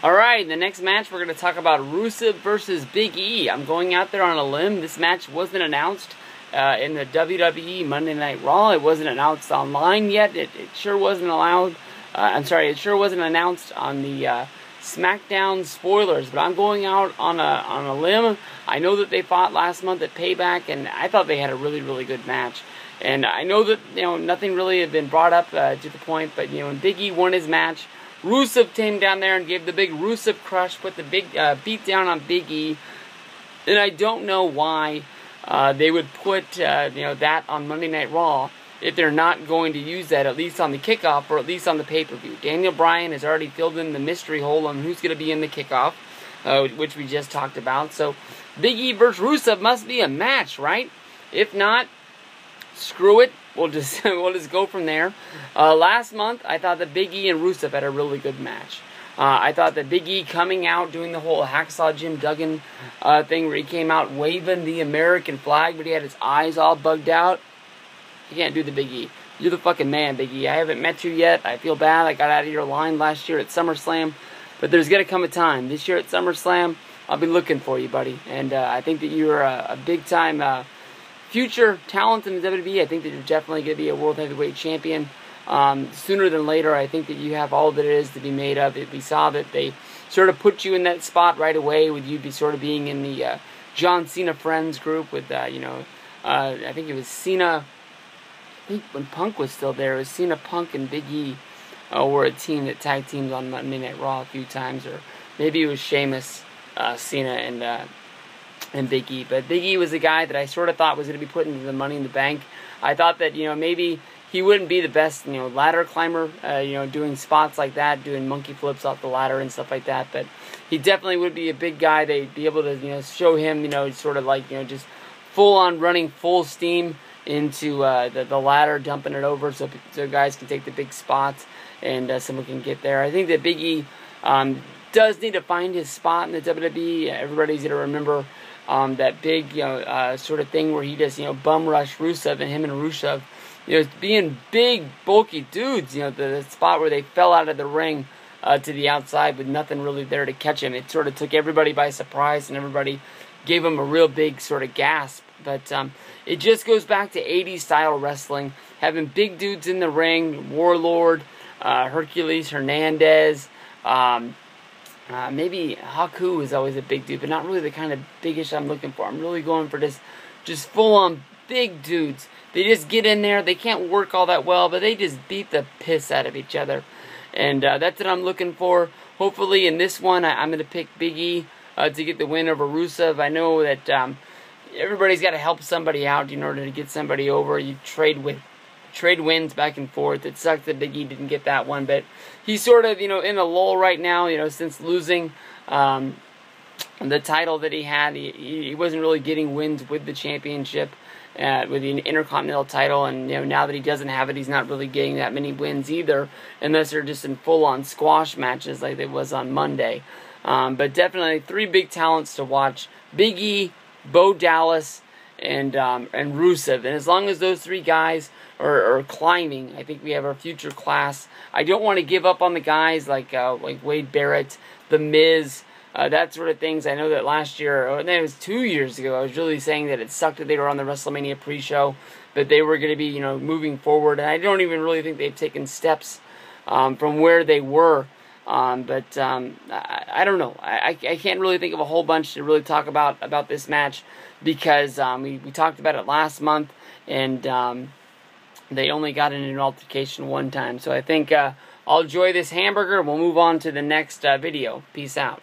Alright, the next match we're going to talk about RUSEV versus Big E. I'm going out there on a limb. This match wasn't announced in the WWE Monday Night Raw. It wasn't announced online yet. It sure wasn't allowed. It sure wasn't announced on the SmackDown spoilers. But I'm going out on a limb. I know that they fought last month at Payback, and I thought they had a really, really good match. And I know that nothing really had been brought up to the point, but when Big E won his match, RUSEV came down there and gave the big RUSEV crush, put the big beat down on Big E, and I don't know why they would put that on Monday Night Raw if they're not going to use that at least on the kickoff or at least on the pay-per-view. Daniel Bryan has already filled in the mystery hole on who's going to be in the kickoff, which we just talked about. So Big E versus RUSEV must be a match, right? If not, screw it. We'll just go from there. Last month, I thought that Big E and RUSEV had a really good match. I thought that Big E coming out doing the whole Hacksaw Jim Duggan thing where he came out waving the American flag, but he had his eyes all bugged out. You can't do the Big E. You're the fucking man, Big E. I haven't met you yet. I feel bad. I got out of your line last year at SummerSlam, but there's gonna come a time this year at SummerSlam. I'll be looking for you, buddy. And I think that you're a big time future talent in the WWE. I think that you're definitely going to be a World Heavyweight Champion sooner than later. I think that you have all that it is to be made of. We saw that they sort of put you in that spot right away with you sort of being in the John Cena Friends group with, I think it was Cena. I think when Punk was still there, it was Cena, Punk, and Big E were a team that tag teams on Monday Night Raw a few times, or maybe it was Sheamus, Cena, and Big E. But Big E was a guy that I sort of thought was going to be put into the Money in the Bank. I thought that, maybe he wouldn't be the best, ladder climber, doing spots like that, doing monkey flips off the ladder and stuff like that. But he definitely would be a big guy. They'd be able to, show him, sort of like, just full on running full steam into the ladder, dumping it over so guys can take the big spots and someone can get there. I think that Big E does need to find his spot in the WWE. Everybody's going to remember that big, sort of thing where he just, bum rush RUSEV, and him and RUSEV, being big, bulky dudes, the spot where they fell out of the ring to the outside with nothing really there to catch him. It sort of took everybody by surprise, and everybody gave him a real big sort of gasp. But it just goes back to 80s style wrestling, having big dudes in the ring, Warlord, Hercules Hernandez, maybe Haku is always a big dude, but not really the kind of biggish I'm looking for. I'm really going for just full-on big dudes. They just get in there. They can't work all that well, but they just beat the piss out of each other. And that's what I'm looking for. Hopefully in this one, I'm going to pick Big E to get the win over RUSEV. I know that everybody's got to help somebody out in order to get somebody over. You trade wins back and forth. It sucks that Big E didn't get that one, but he's sort of, in a lull right now, since losing the title that he had. He wasn't really getting wins with the championship, with the Intercontinental title, and now that he doesn't have it, he's not really getting that many wins either, unless they're just in full-on squash matches like it was on Monday. But definitely 3 big talents to watch: Big E, Bo Dallas, and RUSEV. And as long as those 3 guys are climbing, I think we have our future class. I don't want to give up on the guys like Wade Barrett, The Miz, that sort of things. I know that last year, or it was 2 years ago, I was really saying that it sucked that they were on the WrestleMania pre-show, but they were going to be, moving forward. And I don't even really think they've taken steps from where they were. I don't know. I can't really think of a whole bunch to really talk about this match, because we talked about it last month, and they only got in an altercation one time. So I think I'll enjoy this hamburger. We'll move on to the next video. Peace out.